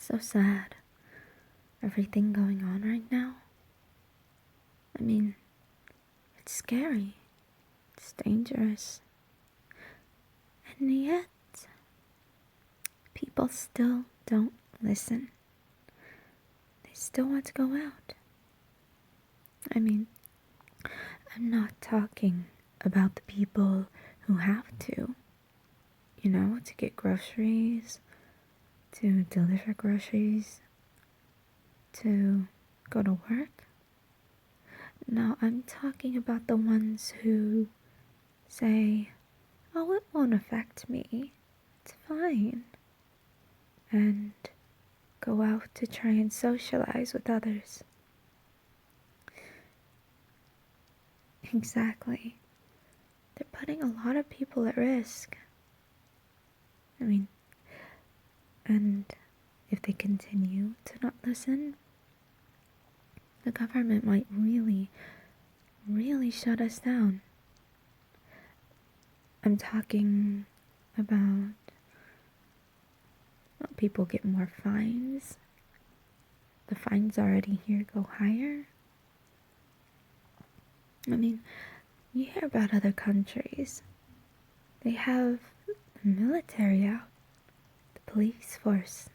So sad. Everything going on right now. I mean, it's scary. It's dangerous. And yet, people still don't listen. They still want to go out. I mean, I'm not talking about the people who have to, to get groceries, to deliver groceries, to go to work. No, I'm talking about the ones who say, oh, it won't affect me. It's fine. And go out to try and socialize with others. Exactly. They're putting a lot of people at risk. I mean, and if they continue to not listen, the government might really, really shut us down. I'm talking about people get more fines. The fines already here go higher. I mean, you hear about other countries. They have the military out, the police force,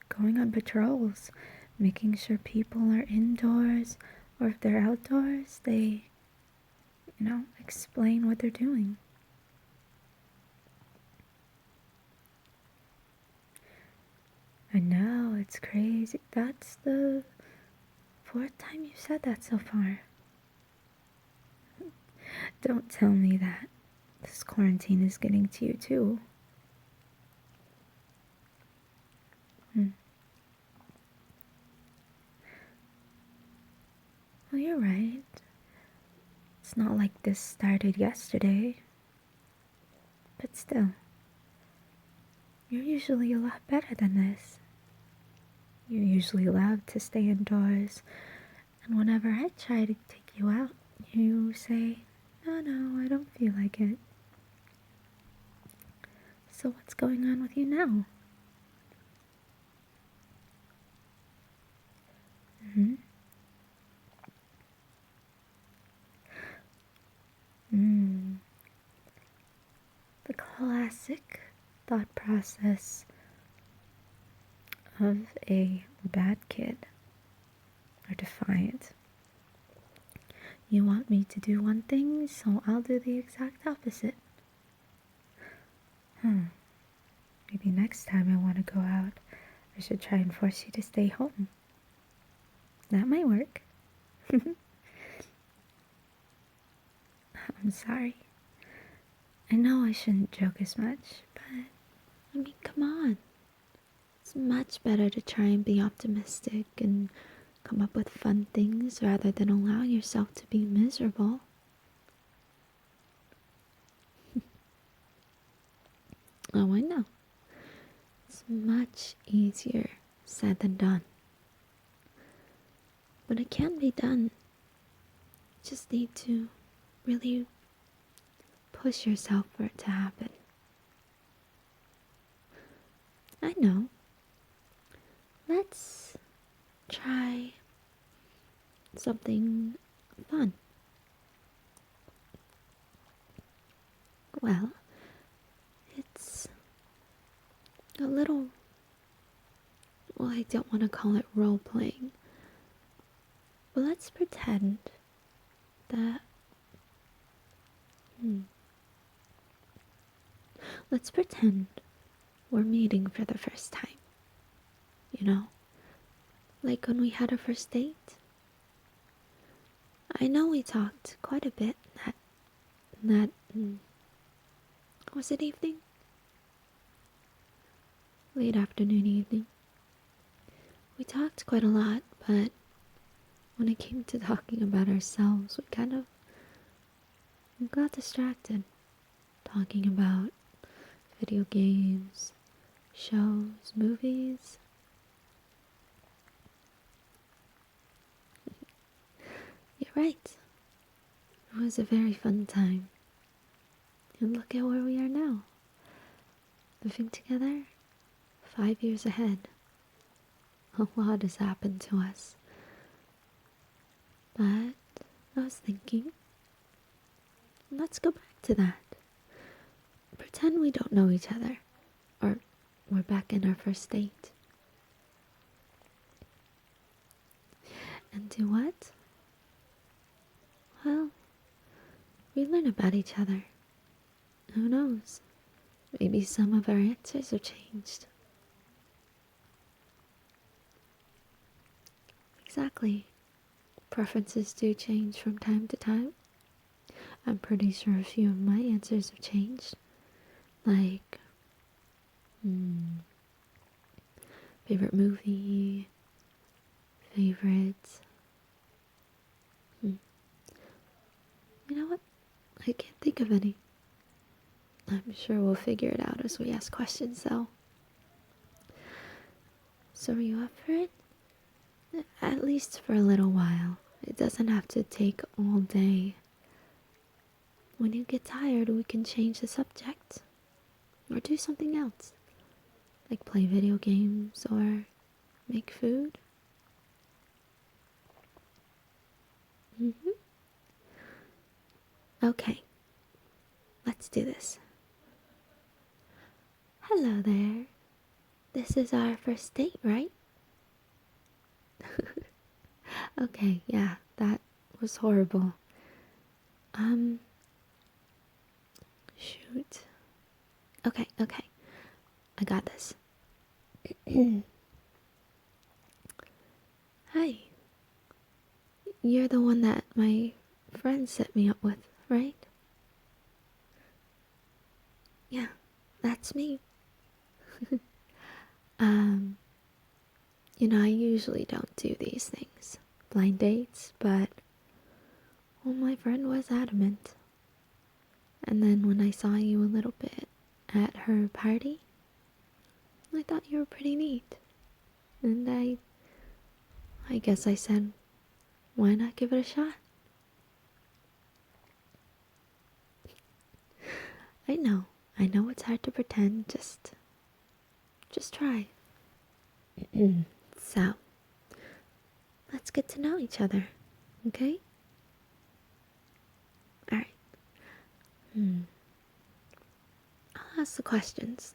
going on patrols, making sure people are indoors, or if they're outdoors, they, explain what they're doing. I know, it's crazy. That's the 4th time you've said that so far. Don't tell me that this quarantine is getting to you too. Well, you're right. It's not like this started yesterday. But still, you're usually a lot better than this. You're usually allowed to stay indoors, and whenever I try to take you out, you say, no, I don't feel like it. So what's going on with you now? The classic thought process of a bad kid, or defiant. You want me to do one thing, so I'll do the exact opposite. Maybe next time I want to go out, I should try and force you to stay home. That might work. I'm sorry. I know I shouldn't joke as much, but, come on. It's much better to try and be optimistic and come up with fun things rather than allow yourself to be miserable. Oh, I know. It's much easier said than done. But it can be done. You just need to really push yourself for it to happen. I know. Let's try something fun. Well, it's a little, I don't want to call it role-playing, but let's pretend that, let's pretend we're meeting for the first time. Like when we had our first date. I know we talked quite a bit that was it evening? Late afternoon, evening. We talked quite a lot, but when it came to talking about ourselves, we got distracted. Talking about video games, shows, movies. You're right. It was a very fun time. And look at where we are now. Living together, 5 years ahead. A lot has happened to us. But I was thinking, let's go back to that. Pretend we don't know each other. Or we're back in our first date. And do what? Well, we learn about each other. Who knows? Maybe some of our answers have changed. Exactly. Preferences do change from time to time. I'm pretty sure a few of my answers have changed. Like, favorite movie, favorites. You know what? I can't think of any. I'm sure we'll figure it out as we ask questions, though. So are you up for it? At least for a little while. It doesn't have to take all day. When you get tired, we can change the subject. Or do something else. Like play video games or make food. Okay. Let's do this. Hello there. This is our first date, right? Okay, yeah, that was horrible. Shoot. Okay. I got this. Hi. You're the one that my friend set me up with, right? Yeah, that's me. I usually don't do these things, blind dates, but well, my friend was adamant. And then when I saw you a little bit at her party, I thought you were pretty neat. And I guess I said, why not give it a shot? I know it's hard to pretend, just try. So, let's get to know each other, okay? Alright. I'll ask the questions.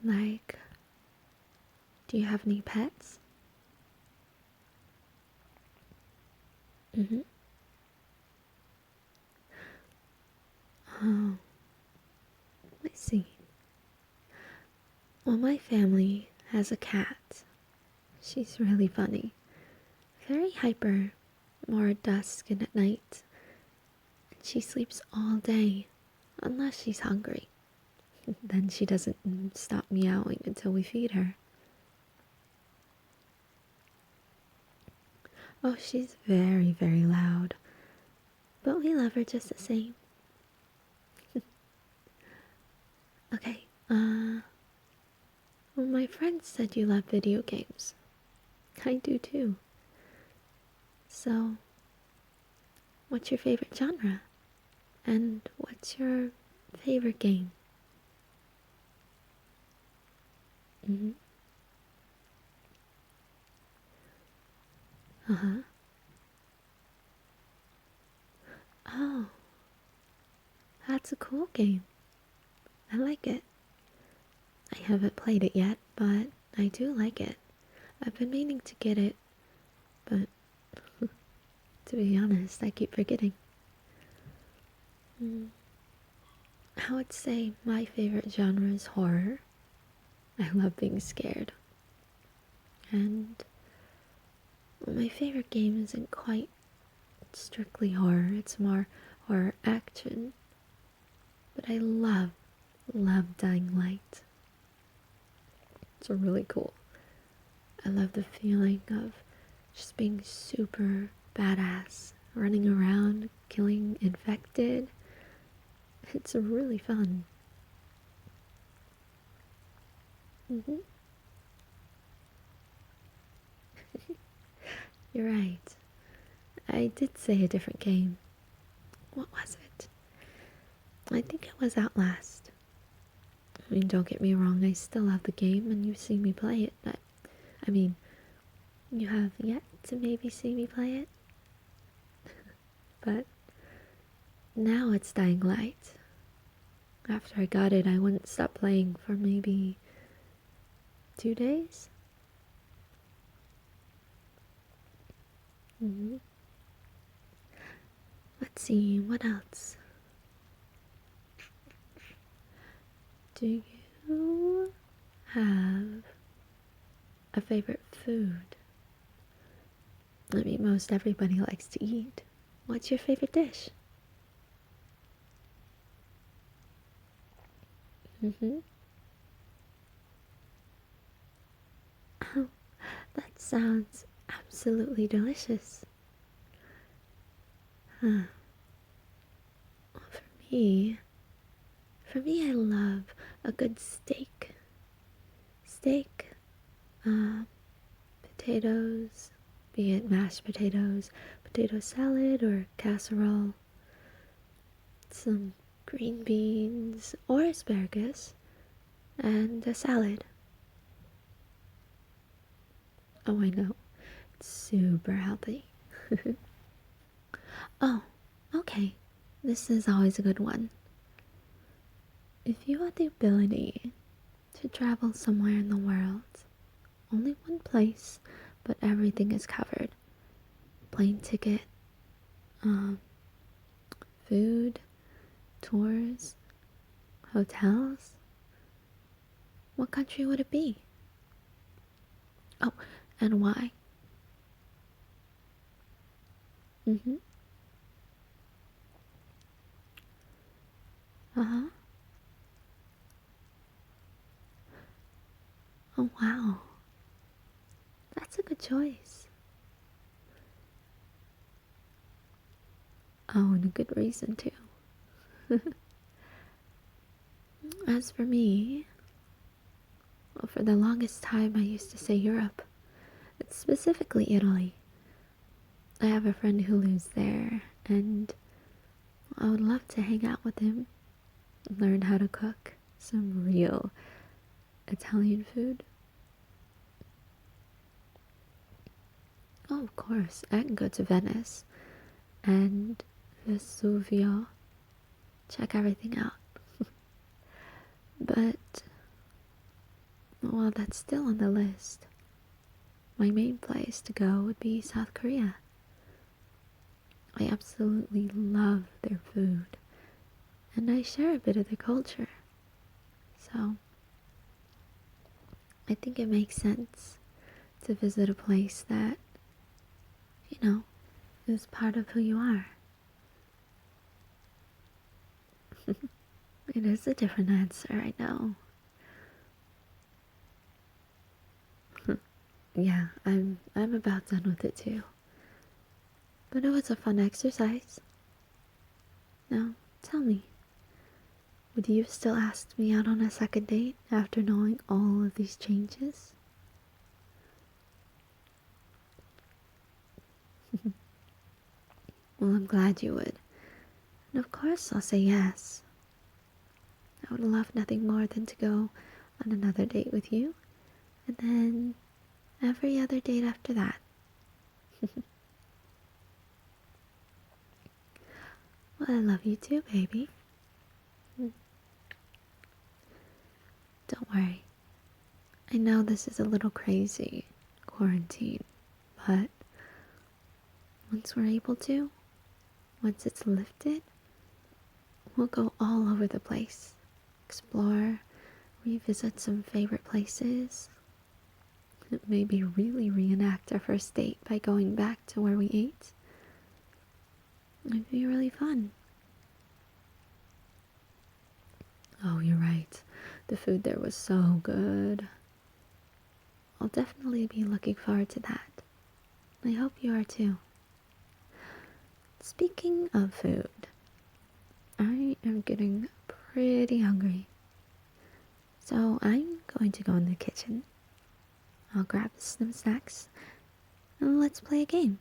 Like, do you have any pets? Oh, I see. Well, my family has a cat. She's really funny. Very hyper, more at dusk and at night. And she sleeps all day, unless she's hungry. Then she doesn't stop meowing until we feed her. Oh, she's very, very loud. But we love her just the same. Okay, well, my friend said you love video games. I do too. So, what's your favorite genre? And what's your favorite game? Oh, that's a cool game. I like it. I haven't played it yet, but I do like it. I've been meaning to get it, but to be honest, I keep forgetting. I would say my favorite genre is horror. I love being scared. And well, my favorite game isn't quite strictly horror, it's more horror action. But I love Dying Light. It's really cool. I love the feeling of just being super badass, running around, killing infected. It's really fun. You're right. I did say a different game. What was it? I think it was Outlast. I mean, don't get me wrong, I still love the game and you've seen me play it, but I mean, You have yet to maybe see me play it, but now it's Dying Light. After I got it, I wouldn't stop playing for maybe 2 days. Let's see, what else? Do you have a favorite food? I mean, most everybody likes to eat. What's your favorite dish? Oh, that sounds absolutely delicious. Huh. Well, for me, I love a good steak. Steak, potatoes, be it mashed potatoes, potato salad, or casserole, some green beans or asparagus, and a salad. Oh, I know, it's super healthy. Oh, okay, this is always a good one. If you had the ability to travel somewhere in the world, only one place, but everything is covered. Plane ticket, food, tours, hotels. What country would it be? Oh, and why? Uh-huh. Oh, wow. That's a good choice. Oh, and a good reason, too. As for me, well, for the longest time I used to say Europe. It's specifically Italy. I have a friend who lives there, and I would love to hang out with him and learn how to cook some real Italian food. Oh, of course, I can go to Venice and Vesuvio, check everything out. But, well, that's still on the list. My main place to go would be South Korea. I absolutely love their food, and I share a bit of their culture. So, I think it makes sense to visit a place that, is part of who you are. It is a different answer, I know. Yeah, I'm about done with it too. But it was a fun exercise. Now, tell me, would you still ask me out on a second date after knowing all of these changes? Well, I'm glad you would. And of course I'll say yes. I would love nothing more than to go on another date with you, and then every other date after that. Well, I love you too, baby. Don't worry. I know this is a little crazy, quarantine, but once we're able to, once it's lifted, we'll go all over the place. Explore, revisit some favorite places. Maybe really reenact our first date by going back to where we ate. It'd be really fun. Oh, you're right. The food there was so good. I'll definitely be looking forward to that. I hope you are too. Speaking of food, I am getting pretty hungry. So I'm going to go in the kitchen. I'll grab some snacks and let's play a game.